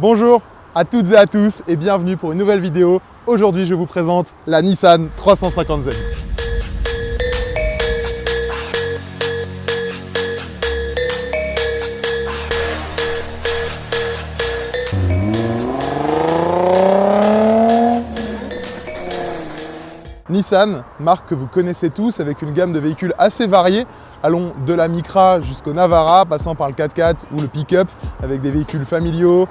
Bonjour à toutes et à tous et bienvenue pour une nouvelle vidéo. Aujourd'hui, je vous présente la Nissan 350Z. Nissan, marque que vous connaissez tous avec une gamme de véhicules assez variés, allons de la Micra jusqu'au Navara, passant par le 4x4 ou le pick-up avec des véhicules familiaux.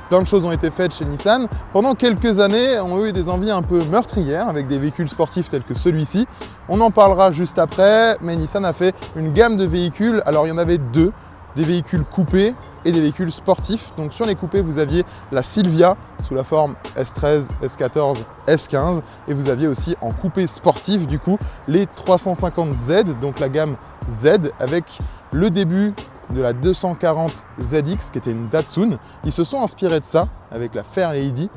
Plein de choses ont été faites chez Nissan. Pendant quelques années, on a eu des envies un peu meurtrières avec des véhicules sportifs tels que celui-ci. On en parlera juste après, mais Nissan a fait une gamme de véhicules. Alors il y en avait deux, des véhicules coupés et des véhicules sportifs. Donc sur les coupés, vous aviez la Silvia sous la forme S13, S14, S15 et vous aviez aussi en coupé sportif du coup les 350Z, donc la gamme Z avec le début de la 240 ZX qui était une Datsun. Ils se sont inspirés de ça avec la Fairlady,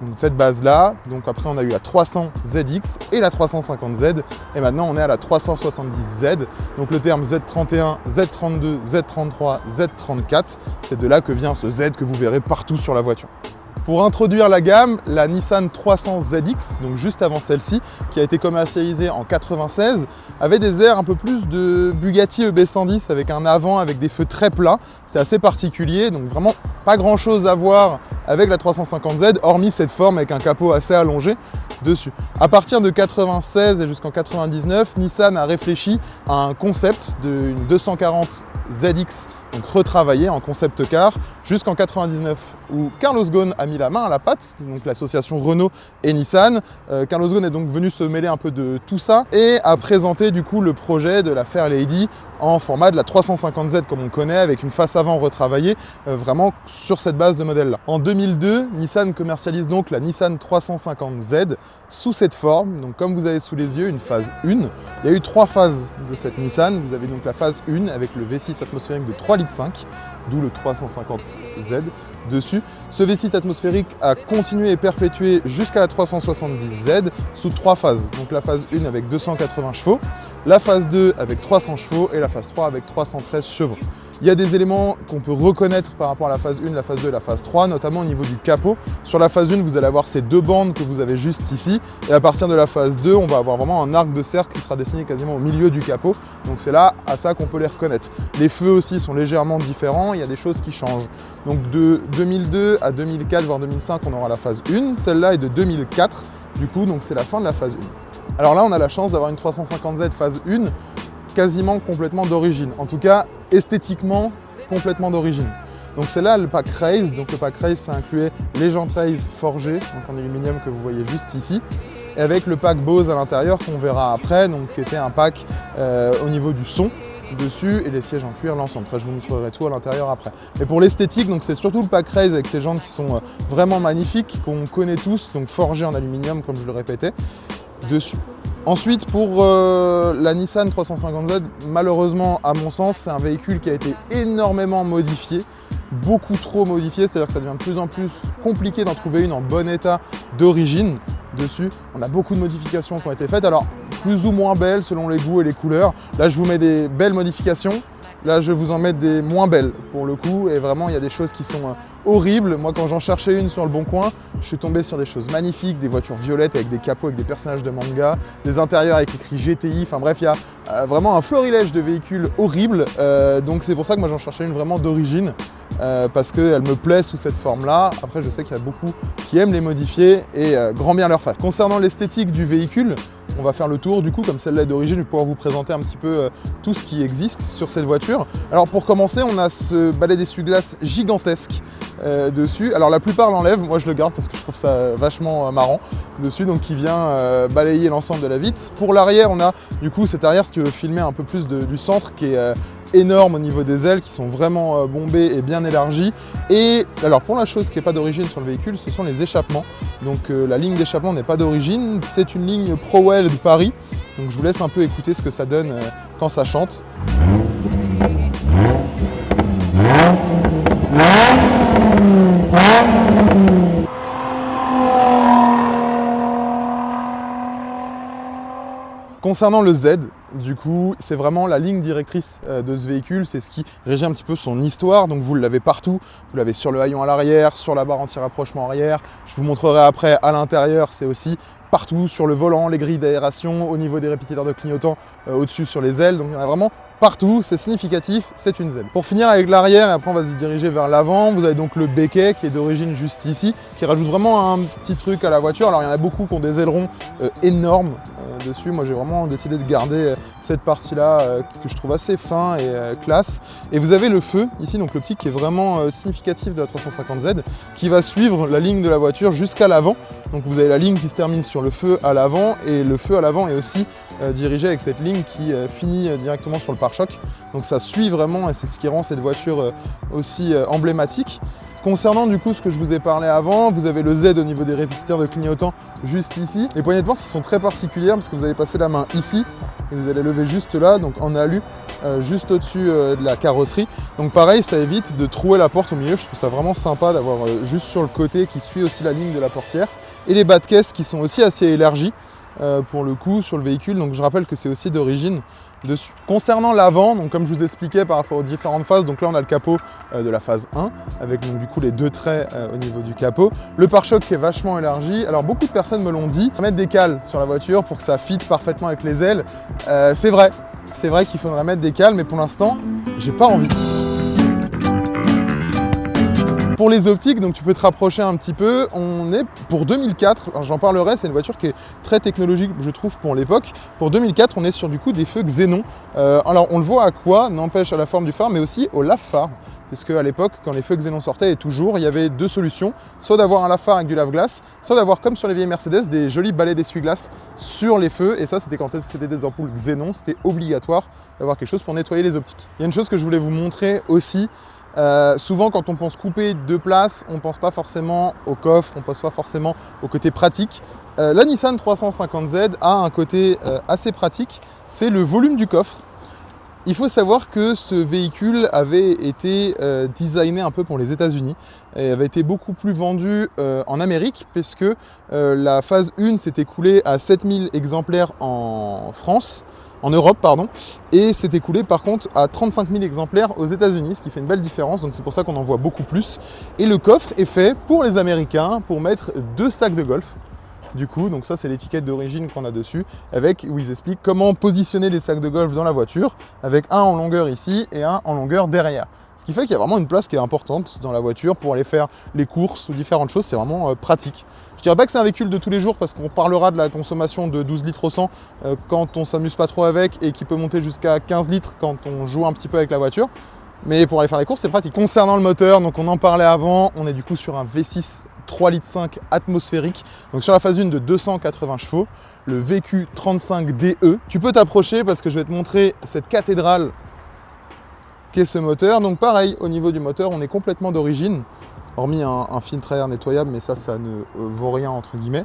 donc cette base là. Donc après on a eu la 300 ZX et la 350Z et maintenant on est à la 370Z. Donc le terme Z31, Z32, Z33, Z34, c'est de là que vient ce Z que vous verrez partout sur la voiture. Pour introduire la gamme, la Nissan 300ZX, donc juste avant celle-ci, qui a été commercialisée en 96, avait des airs un peu plus de Bugatti EB110 avec un avant avec des feux très plats. C'est assez particulier, donc vraiment pas grand-chose à voir avec la 350Z, hormis cette forme avec un capot assez allongé dessus. À partir de 96 et jusqu'en 99, Nissan a réfléchi à un concept d'une 240 ZX, donc retravaillé en concept car, jusqu'en 99 où Carlos Ghosn a mis la main à la pâte, donc l'association Renault et Nissan. Carlos Ghosn est donc venu se mêler un peu de tout ça et a présenté du coup le projet de la Fairlady en format de la 350Z comme on connaît, avec une face avant retravaillée, vraiment sur cette base de modèle-là. En 2002, Nissan commercialise donc la Nissan 350Z sous cette forme, donc comme vous avez sous les yeux, une phase 1. Il y a eu 3 phases de cette Nissan. Vous avez donc la phase 1 avec le V6 atmosphérique de 3,5 litres, d'où le 350Z dessus. Ce V6 atmosphérique a continué et perpétué jusqu'à la 370Z sous 3 phases. Donc la phase 1 avec 280 chevaux, la phase 2 avec 300 chevaux et la phase 3 avec 313 chevaux. Il y a des éléments qu'on peut reconnaître par rapport à la phase 1, la phase 2 et la phase 3, notamment au niveau du capot. Sur la phase 1, vous allez avoir ces deux bandes que vous avez juste ici. Et à partir de la phase 2, on va avoir vraiment un arc de cercle qui sera dessiné quasiment au milieu du capot. Donc c'est là, à ça qu'on peut les reconnaître. Les feux aussi sont légèrement différents, il y a des choses qui changent. Donc de 2002 à 2004, voire 2005, on aura la phase 1. Celle-là est de 2004, du coup, donc c'est la fin de la phase 1. Alors là, on a la chance d'avoir une 350Z phase 1 quasiment complètement d'origine. En tout cas, esthétiquement, complètement d'origine. Donc c'est là le pack Race. Donc le pack Race, ça incluait les jantes Race forgées, donc en aluminium que vous voyez juste ici, et avec le pack Bose à l'intérieur qu'on verra après, donc qui était un pack au niveau du son dessus et les sièges en cuir, l'ensemble. Ça, je vous montrerai tout à l'intérieur après. Mais pour l'esthétique, donc c'est surtout le pack Race avec ces jantes qui sont vraiment magnifiques, qu'on connaît tous, donc forgées en aluminium, comme je le répétais, dessus. Ensuite, pour la Nissan 350Z, malheureusement, à mon sens, c'est un véhicule qui a été énormément modifié, beaucoup trop modifié, c'est-à-dire que ça devient de plus en plus compliqué d'en trouver une en bon état d'origine dessus. On a beaucoup de modifications qui ont été faites, alors plus ou moins belles selon les goûts et les couleurs. Là, je vous mets des belles modifications. Là, je vais vous en mettre des moins belles pour le coup, et vraiment, il y a des choses qui sont horribles. Moi, quand j'en cherchais une sur le bon coin, je suis tombé sur des choses magnifiques, des voitures violettes avec des capots avec des personnages de manga, des intérieurs avec écrit GTI, enfin bref, il y a vraiment un florilège de véhicules horribles. Donc c'est pour ça que moi, j'en cherchais une vraiment d'origine, parce qu'elle me plaît sous cette forme-là. Après, je sais qu'il y a beaucoup qui aiment les modifier et grand bien leur face. Concernant l'esthétique du véhicule, on va faire le tour du coup, comme celle-là d'origine, je vais pouvoir vous présenter un petit peu tout ce qui existe sur cette voiture. Alors pour commencer, on a ce balai d'essuie-glace gigantesque dessus. Alors la plupart l'enlèvent, moi je le garde parce que je trouve ça vachement marrant dessus, donc qui vient balayer l'ensemble de la vitre. Pour l'arrière, on a du coup cette arrière, si tu veux filmer un peu plus du centre, qui est énorme au niveau des ailes, qui sont vraiment bombées et bien élargies. Et alors pour la chose qui n'est pas d'origine sur le véhicule, ce sont les échappements. Donc la ligne d'échappement n'est pas d'origine, c'est une ligne ProWell de Paris. Donc je vous laisse un peu écouter ce que ça donne quand ça chante. Concernant le Z, Du coup, c'est vraiment la ligne directrice de ce véhicule, c'est ce qui régit un petit peu son histoire. Donc vous l'avez partout, vous l'avez sur le haillon à l'arrière, sur la barre anti-rapprochement arrière. Je vous montrerai après à l'intérieur, c'est aussi partout, sur le volant, les grilles d'aération, au niveau des répétiteurs de clignotants, au-dessus sur les ailes. Donc il y en a vraiment partout, c'est significatif, c'est une Z. Pour finir avec l'arrière, et après on va se diriger vers l'avant, vous avez donc le béquet qui est d'origine juste ici, qui rajoute vraiment un petit truc à la voiture. Alors il y en a beaucoup qui ont des ailerons énormes dessus. Moi j'ai vraiment décidé de garder cette partie-là que je trouve assez fin et classe. Et vous avez le feu ici, donc l'optique qui est vraiment significatif de la 350Z, qui va suivre la ligne de la voiture jusqu'à l'avant. Donc vous avez la ligne qui se termine sur le feu à l'avant, et le feu à l'avant est aussi dirigé avec cette ligne qui finit directement sur le pare-choc. Donc ça suit vraiment, et c'est ce qui rend cette voiture aussi emblématique. Concernant du coup ce que je vous ai parlé avant, vous avez le Z au niveau des répétiteurs de clignotants juste ici. Les poignées de porte qui sont très particulières parce que vous allez passer la main ici et vous allez lever juste là, donc en alu, juste au-dessus de la carrosserie. Donc pareil, ça évite de trouer la porte au milieu. Je trouve ça vraiment sympa d'avoir juste sur le côté qui suit aussi la ligne de la portière. Et les bas de caisse qui sont aussi assez élargis pour le coup sur le véhicule. Donc je rappelle que c'est aussi d'origine dessus. Concernant l'avant, donc comme je vous expliquais par rapport aux différentes phases, donc là on a le capot de la phase 1 avec donc, du coup les deux traits au niveau du capot. Le pare-choc qui est vachement élargi. Alors beaucoup de personnes me l'ont dit, mettre des cales sur la voiture pour que ça fitte parfaitement avec les ailes. C'est vrai qu'il faudrait mettre des cales, mais pour l'instant j'ai pas envie. Pour les optiques, donc tu peux te rapprocher un petit peu, on est pour 2004, j'en parlerai, c'est une voiture qui est très technologique je trouve pour l'époque. Pour 2004, on est sur du coup des feux xénon. Alors on le voit à quoi, n'empêche à la forme du phare, mais aussi au lave-phare. Parce qu'à l'époque, quand les feux xénon sortaient, et toujours, il y avait deux solutions, soit d'avoir un lave-phare avec du lave-glace, soit d'avoir comme sur les vieilles Mercedes, des jolis balais d'essuie-glace sur les feux. Et ça, c'était quand c'était des ampoules xénon, c'était obligatoire d'avoir quelque chose pour nettoyer les optiques. Il y a une chose que je voulais vous montrer aussi. Souvent quand on pense couper deux places, on ne pense pas forcément au coffre, on ne pense pas forcément au côté pratique. La Nissan 350Z a un côté assez pratique, c'est le volume du coffre. Il faut savoir que ce véhicule avait été designé un peu pour les États-Unis et avait été beaucoup plus vendu en Amérique puisque la phase 1 s'est écoulée à 7000 exemplaires en France. En Europe, pardon, et s'est écoulé par contre à 35 000 exemplaires aux États-Unis, ce qui fait une belle différence, donc c'est pour ça qu'on en voit beaucoup plus. Et le coffre est fait pour les Américains, pour mettre 2 sacs de golf. Du coup, donc ça c'est l'étiquette d'origine qu'on a dessus, avec où ils expliquent comment positionner les sacs de golf dans la voiture, avec un en longueur ici et un en longueur derrière. Ce qui fait qu'il y a vraiment une place qui est importante dans la voiture pour aller faire les courses ou différentes choses, c'est vraiment pratique. Je dirais pas que c'est un véhicule de tous les jours parce qu'on parlera de la consommation de 12 litres au 100 quand on s'amuse pas trop avec et qui peut monter jusqu'à 15 litres quand on joue un petit peu avec la voiture. Mais pour aller faire les courses, c'est pratique. Concernant le moteur, donc on en parlait avant, on est du coup sur un V6 3,5 litres atmosphérique. Donc sur la phase 1 de 280 chevaux, le VQ35DE. Tu peux t'approcher parce que je vais te montrer cette cathédrale qu'est ce moteur. Donc pareil, au niveau du moteur, on est complètement d'origine. Hormis un filtre à air nettoyable, mais ça ne vaut rien entre guillemets.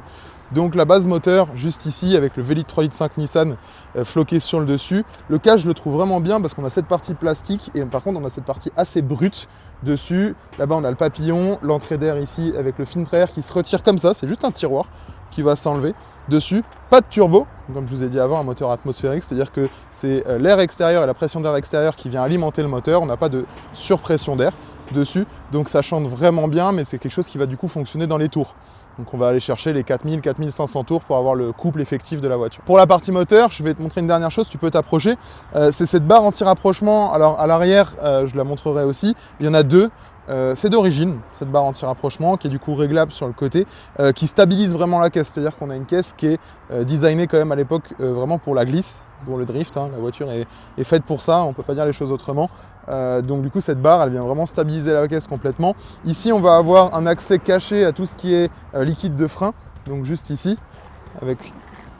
Donc la base moteur, juste ici, avec le V8 3,5 litres Nissan floqué sur le dessus. Le cas, je le trouve vraiment bien parce qu'on a cette partie plastique et par contre, on a cette partie assez brute dessus. Là-bas, on a le papillon, l'entrée d'air ici avec le filtre à air qui se retire comme ça. C'est juste un tiroir qui va s'enlever dessus. Pas de turbo, comme je vous ai dit avant, un moteur atmosphérique, c'est-à-dire que c'est l'air extérieur et la pression d'air extérieur qui vient alimenter le moteur. On n'a pas de surpression d'air dessus, donc ça chante vraiment bien, mais c'est quelque chose qui va du coup fonctionner dans les tours. Donc on va aller chercher les 4000, 4500 tours pour avoir le couple effectif de la voiture. Pour la partie moteur, je vais te montrer une dernière chose, tu peux t'approcher. C'est cette barre anti-rapprochement. Alors à l'arrière, je la montrerai aussi, il y en a deux. C'est d'origine, cette barre anti-rapprochement qui est du coup réglable sur le côté, qui stabilise vraiment la caisse. C'est-à-dire qu'on a une caisse qui est designée quand même à l'époque vraiment pour la glisse, pour le drift. Hein. La voiture est faite pour ça, on ne peut pas dire les choses autrement. Donc du coup cette barre, elle vient vraiment stabiliser la caisse complètement. Ici on va avoir un accès caché à tout ce qui est liquide de frein, donc juste ici, avec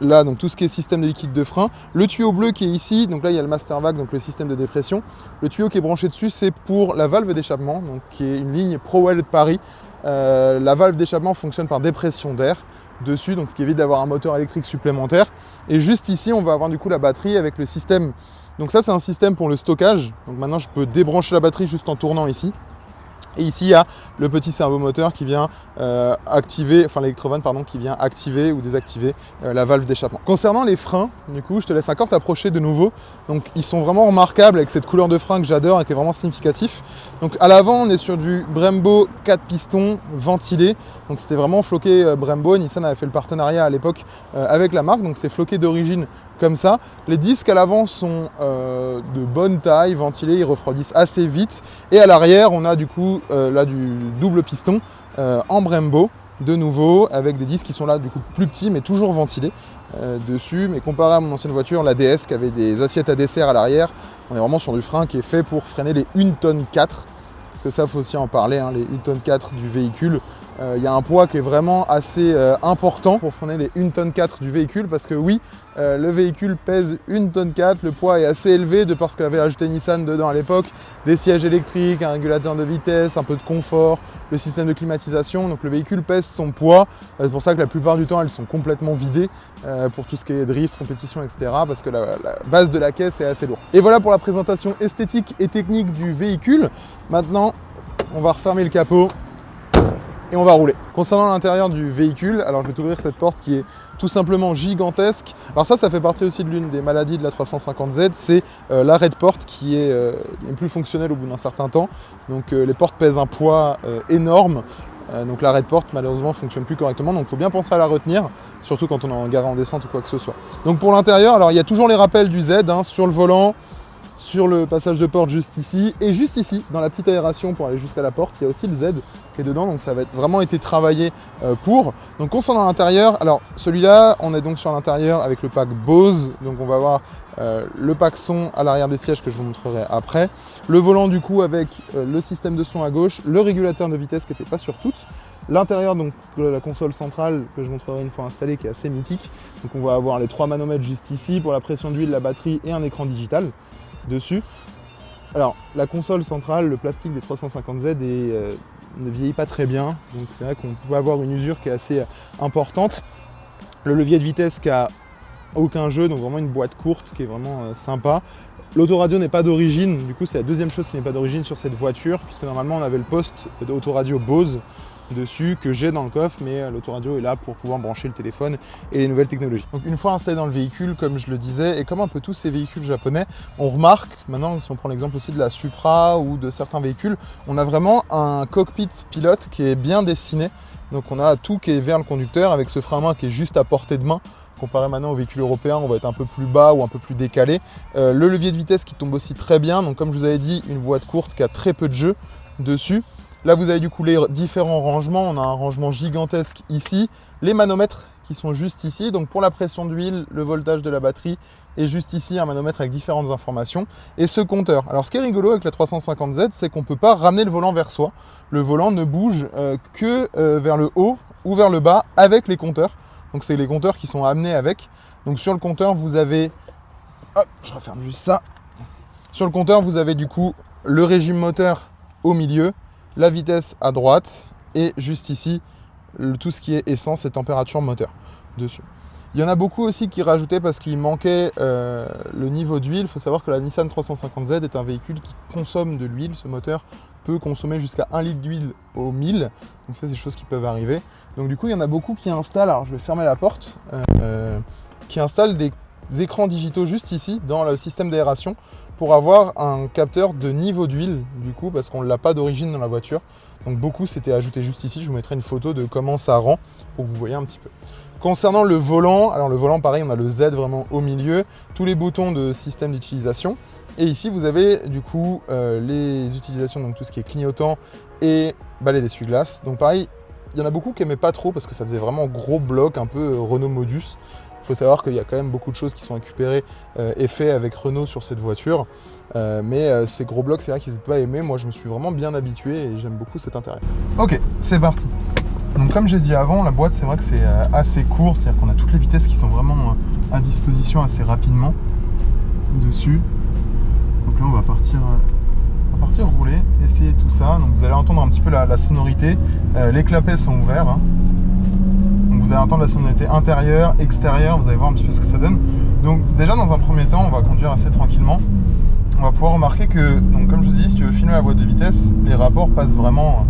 là donc tout ce qui est système de liquide de frein. Le tuyau bleu qui est ici, donc là il y a le master vac, donc le système de dépression. Le tuyau qui est branché dessus, c'est pour la valve d'échappement, donc qui est une ligne ProWell de Paris. La valve d'échappement fonctionne par dépression d'air dessus, donc ce qui évite d'avoir un moteur électrique supplémentaire. Et juste ici, on va avoir du coup la batterie avec le système. Donc ça, c'est un système pour le stockage. Donc maintenant, je peux débrancher la batterie juste en tournant ici. Et ici, il y a le petit servomoteur qui vient activer, enfin l'électrovanne pardon, qui vient activer ou désactiver la valve d'échappement. Concernant les freins, du coup, je te laisse encore t'approcher de nouveau. Donc, ils sont vraiment remarquables avec cette couleur de frein que j'adore et qui est vraiment significatif. Donc, à l'avant, on est sur du Brembo 4 pistons ventilé. Donc, c'était vraiment floqué Brembo. Nissan avait fait le partenariat à l'époque avec la marque. Donc, c'est floqué d'origine comme ça. Les disques à l'avant sont de bonne taille, ventilés, ils refroidissent assez vite. Et à l'arrière, on a du coup là du double piston en Brembo, de nouveau, avec des disques qui sont là du coup plus petits, mais toujours ventilés dessus. Mais comparé à mon ancienne voiture, la DS, qui avait des assiettes à dessert à l'arrière, on est vraiment sur du frein qui est fait pour freiner les 1 tonne 4. Parce que ça, il faut aussi en parler, hein, les 1 tonne 4 du véhicule. Il y a un poids qui est vraiment assez important pour freiner les 1 tonne 4 du véhicule, parce que oui, le véhicule pèse 1 tonne 4, le poids est assez élevé de par ce qu'avait ajouté Nissan dedans à l'époque, des sièges électriques, un régulateur de vitesse, un peu de confort, le système de climatisation, donc le véhicule pèse son poids. C'est pour ça que la plupart du temps elles sont complètement vidées pour tout ce qui est drift, compétition, etc. parce que la base de la caisse est assez lourde. Et voilà pour la présentation esthétique et technique du véhicule. Maintenant, on va refermer le capot et on va rouler. Concernant l'intérieur du véhicule, alors je vais t'ouvrir cette porte qui est tout simplement gigantesque. Alors ça fait partie aussi de l'une des maladies de la 350Z, c'est l'arrêt de porte qui est plus fonctionnel au bout d'un certain temps. Donc les portes pèsent un poids énorme. Donc l'arrêt de porte malheureusement ne fonctionne plus correctement, donc il faut bien penser à la retenir, surtout quand on est en garé en descente ou quoi que ce soit. Donc pour l'intérieur, alors il y a toujours les rappels du Z sur le volant, sur le passage de porte juste ici, et juste ici, dans la petite aération pour aller jusqu'à la porte, il y a aussi le Z qui est dedans, donc ça va vraiment été travaillé pour. Donc concernant l'intérieur, alors celui-là, on est donc sur l'intérieur avec le pack Bose, donc on va avoir le pack son à l'arrière des sièges que je vous montrerai après, le volant du coup avec le système de son à gauche, le régulateur de vitesse qui n'était pas sur toutes, l'intérieur donc de la console centrale que je montrerai une fois installée qui est assez mythique, donc on va avoir les 3 manomètres juste ici pour la pression d'huile, la batterie et un écran digital dessus. Alors la console centrale, le plastique des 350Z ne vieillit pas très bien, donc c'est vrai qu'on peut avoir une usure qui est assez importante. Le levier de vitesse qui a aucun jeu, donc vraiment une boîte courte qui est vraiment sympa. L'autoradio n'est pas d'origine, du coup c'est la deuxième chose qui n'est pas d'origine sur cette voiture, puisque normalement on avait le poste d'autoradio Bose dessus que j'ai dans le coffre, mais l'autoradio est là pour pouvoir brancher le téléphone et les nouvelles technologies. Donc une fois installé dans le véhicule, comme je le disais, et comme un peu tous ces véhicules japonais, on remarque, maintenant si on prend l'exemple aussi de la Supra ou de certains véhicules, on a vraiment un cockpit pilote qui est bien dessiné. Donc on a tout qui est vers le conducteur avec ce frein à main qui est juste à portée de main. Comparé maintenant aux véhicules européens, on va être un peu plus bas ou un peu plus décalé. Le levier de vitesse qui tombe aussi très bien, donc comme je vous avais dit, une boîte courte qui a très peu de jeu dessus. Là, vous avez du coup les différents rangements. On a un rangement gigantesque ici. Les manomètres qui sont juste ici. Donc pour la pression d'huile, le voltage de la batterie et juste ici un manomètre avec différentes informations. Et ce compteur. Alors ce qui est rigolo avec la 350Z, c'est qu'on ne peut pas ramener le volant vers soi. Le volant ne bouge que vers le haut ou vers le bas avec les compteurs. Donc c'est les compteurs qui sont amenés avec. Donc sur le compteur, vous avez... Hop, je referme juste ça. Sur le compteur, vous avez du coup le régime moteur au milieu, la vitesse à droite et juste ici tout ce qui est essence et température moteur dessus. Il y en a beaucoup aussi qui rajoutaient parce qu'il manquait le niveau d'huile. Il faut savoir que la Nissan 350Z est un véhicule qui consomme de l'huile. Ce moteur peut consommer jusqu'à 1 litre d'huile au 1000. Donc ça, c'est des choses qui peuvent arriver. Donc du coup, il y en a beaucoup qui installent, alors je vais fermer la porte, qui installent des écrans digitaux juste ici dans le système d'aération pour avoir un capteur de niveau d'huile du coup parce qu'on ne l'a pas d'origine dans la voiture. Donc beaucoup c'était ajouté juste ici, je vous mettrai une photo de comment ça rend pour que vous voyez un petit peu. Concernant le volant, alors le volant pareil on a le Z vraiment au milieu, tous les boutons de système d'utilisation et ici vous avez du coup les utilisations, donc tout ce qui est clignotant et balai d'essuie-glace. Donc pareil, il y en a beaucoup qui n'aimaient pas trop parce que ça faisait vraiment gros bloc, un peu Renault Modus. Il faut savoir qu'il y a quand même beaucoup de choses qui sont récupérées et faites avec Renault sur cette voiture. Mais ces gros blocs, c'est vrai qu'ils n'étaient pas aimés. Moi, je me suis vraiment bien habitué et j'aime beaucoup cet intérieur. Ok, c'est parti. Donc comme j'ai dit avant, la boîte, c'est vrai que c'est assez court. C'est-à-dire qu'on a toutes les vitesses qui sont vraiment à disposition assez rapidement dessus. Donc là, on va partir rouler, essayer tout ça. Donc vous allez entendre un petit peu la sonorité. Les clapets sont ouverts. Hein. Vous allez entendre la sonorité intérieure, extérieure, vous allez voir un petit peu ce que ça donne. Donc déjà dans un premier temps, on va conduire assez tranquillement. on va pouvoir remarquer que, donc, comme je vous dis, si tu veux filmer la boîte de vitesse, les rapports passent vraiment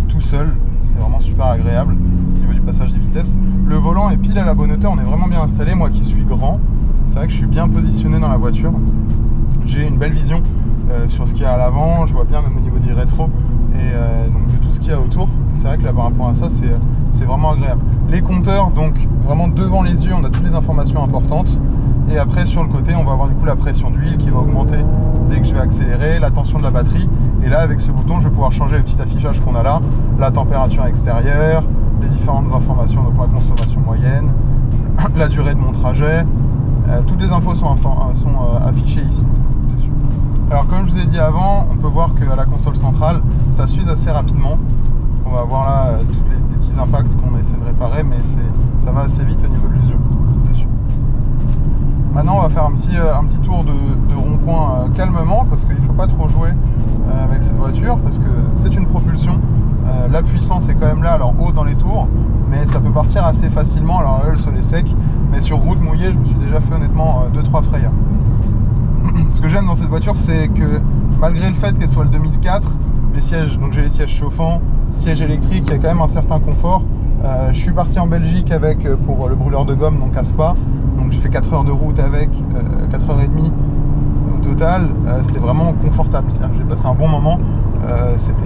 tout seul. C'est vraiment super agréable au niveau du passage des vitesses. Le volant est pile à la bonne hauteur, on est vraiment bien installé. Moi qui suis grand, c'est vrai que je suis bien positionné dans la voiture. J'ai une belle vision sur ce qu'il y a à l'avant, je vois bien même au niveau des rétros et donc de tout ce qu'il y a autour. C'est vrai que là par rapport à ça, c'est vraiment agréable. Les compteurs, donc vraiment devant les yeux, on a toutes les informations importantes. Et après sur le côté, on va avoir du coup la pression d'huile qui va augmenter dès que je vais accélérer, la tension de la batterie. Et là avec ce bouton, je vais pouvoir changer le petit affichage qu'on a là, la température extérieure, les différentes informations, donc ma consommation moyenne, la durée de mon trajet. Toutes les infos sont affichées ici. Dessus. Alors comme je vous ai dit avant, on peut voir qu'à la console centrale, ça s'use assez rapidement. On va voir là tous les petits impacts qu'on essaie de réparer, mais ça va assez vite au niveau de l'usure dessus. Maintenant on va faire un petit tour de rond-point calmement, parce qu'il ne faut pas trop jouer avec cette voiture, parce que c'est une propulsion. La puissance est quand même là, alors haut dans les tours, mais ça peut partir assez facilement. Alors là le sol est sec, mais sur route mouillée je me suis déjà fait honnêtement 2-3 frayeurs. Ce que j'aime dans cette voiture, c'est que malgré le fait qu'elle soit le 2004, les sièges, donc j'ai les sièges chauffants, sièges électriques, il y a quand même un certain confort. Je suis parti en Belgique avec pour le brûleur de gomme, donc à Spa, donc j'ai fait 4 heures de route avec, 4h30 au total. C'était vraiment confortable, j'ai passé un bon moment, c'était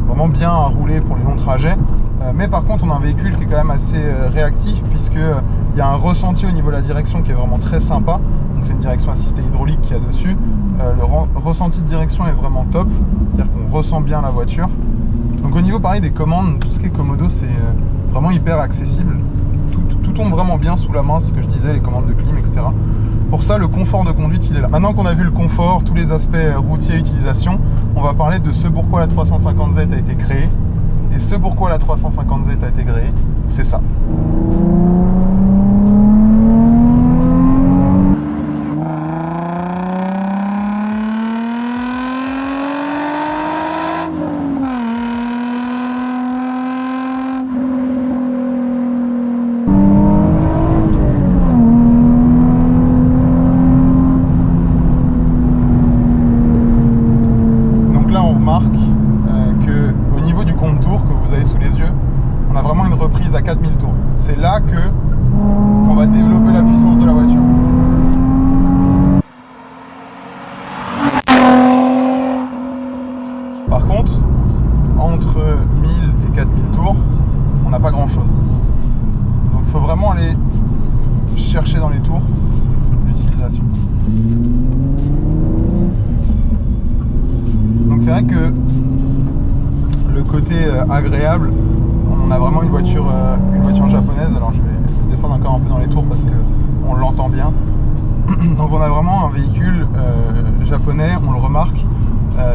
vraiment bien à rouler pour les longs trajets. Mais par contre on a un véhicule qui est quand même assez réactif, puisqu'il y a un ressenti au niveau de la direction qui est vraiment très sympa. Donc c'est une direction assistée hydraulique qu'il y a dessus. Le ressenti de direction est vraiment top, c'est-à-dire qu'on ressent bien la voiture. Donc au niveau pareil des commandes, tout ce qui est Komodo, c'est vraiment hyper accessible. Tout tombe vraiment bien sous la main, ce que je disais, les commandes de clim, etc. Pour ça, le confort de conduite, il est là. Maintenant qu'on a vu le confort, tous les aspects routiers et utilisation, on va parler de ce pourquoi la 350Z a été créée. Et ce pourquoi la 350Z a été créée, c'est ça. On a vraiment une reprise à 4000 tours. C'est là que on va développer la puissance de la voiture. Par contre, entre 1000 et 4000 tours, on n'a pas grand chose. Donc il faut vraiment aller chercher dans les tours l'utilisation. Donc c'est vrai que le côté agréable, on a vraiment une voiture japonaise. Alors je vais descendre encore un peu dans les tours parce qu'on l'entend bien. Donc on a vraiment un véhicule japonais, on le remarque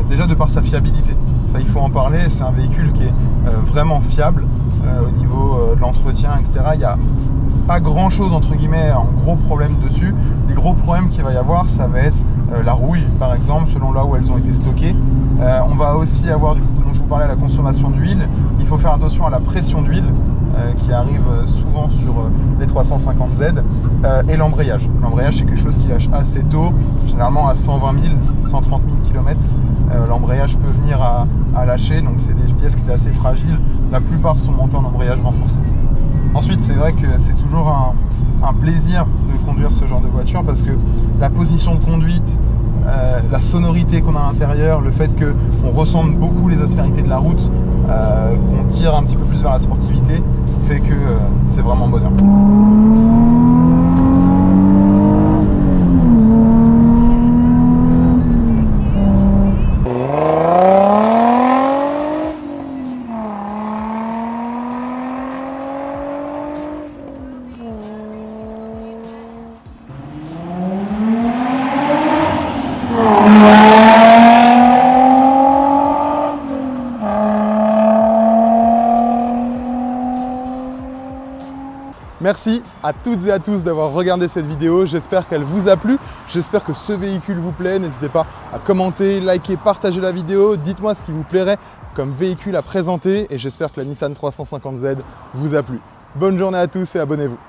déjà de par sa fiabilité. Ça il faut en parler, c'est un véhicule qui est vraiment fiable au niveau de l'entretien, etc. Il n'y a pas grand chose entre guillemets en gros problème dessus. Les gros problèmes qu'il va y avoir, ça va être la rouille par exemple, selon là où elles ont été stockées. On va aussi avoir, du coup, dont je vous parlais, la consommation d'huile. Il faut faire attention à la pression d'huile qui arrive souvent sur les 350Z et l'embrayage. L'embrayage, c'est quelque chose qui lâche assez tôt, généralement à 120 000, 130 000 km. L'embrayage peut venir à lâcher, donc c'est des pièces qui étaient assez fragiles. La plupart sont montées en embrayage renforcé. Ensuite, c'est vrai que c'est toujours un plaisir de conduire ce genre de voiture parce que la position de conduite, la sonorité qu'on a à l'intérieur, le fait qu'on ressente beaucoup les aspérités de la route, qu'on tire un petit peu plus vers la sportivité, fait que c'est vraiment bonheur. Merci à toutes et à tous d'avoir regardé cette vidéo, j'espère qu'elle vous a plu, j'espère que ce véhicule vous plaît, n'hésitez pas à commenter, liker, partager la vidéo, dites-moi ce qui vous plairait comme véhicule à présenter et j'espère que la Nissan 350Z vous a plu. Bonne journée à tous et abonnez-vous.